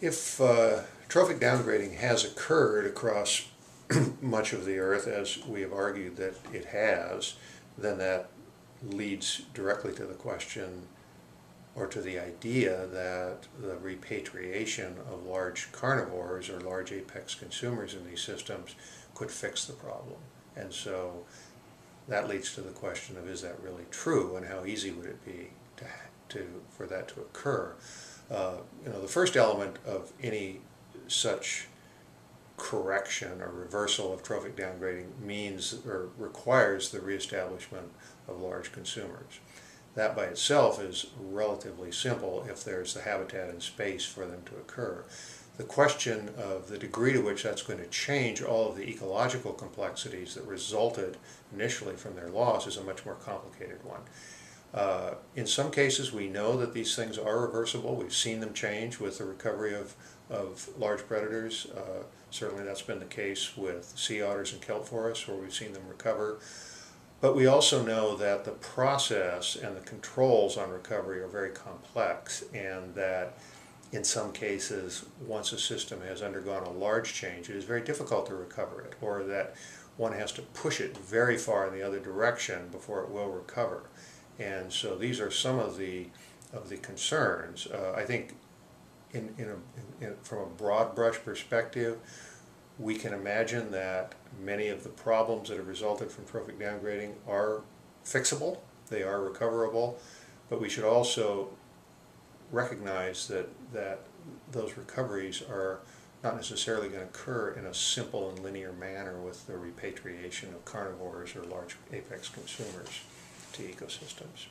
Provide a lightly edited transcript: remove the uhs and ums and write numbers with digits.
If trophic downgrading has occurred across much of the Earth, as we have argued that it has, then that leads directly to the question, or to the idea, that the repatriation of large carnivores or large apex consumers in these systems could fix the problem. And so that leads to the question of, is that really true, and how easy would it be for that to occur? The first element of any such correction or reversal of trophic downgrading means or requires the reestablishment of large consumers. That by itself is relatively simple if there's the habitat and space for them to occur. The question of the degree to which that's going to change all of the ecological complexities that resulted initially from their loss is a much more complicated one. In some cases we know that these things are reversible. We've seen them change with the recovery of large predators. Certainly that's been the case with sea otters and kelp forests, where we've seen them recover. But we also know that the process and the controls on recovery are very complex, and that in some cases, once a system has undergone a large change, it is very difficult to recover it, or that one has to push it very far in the other direction before it will recover. And so these are some of the concerns. I think from a broad brush perspective, we can imagine that many of the problems that have resulted from trophic downgrading are fixable, they are recoverable, but we should also recognize that those recoveries are not necessarily going to occur in a simple and linear manner with the repatriation of carnivores or large apex consumers to ecosystems.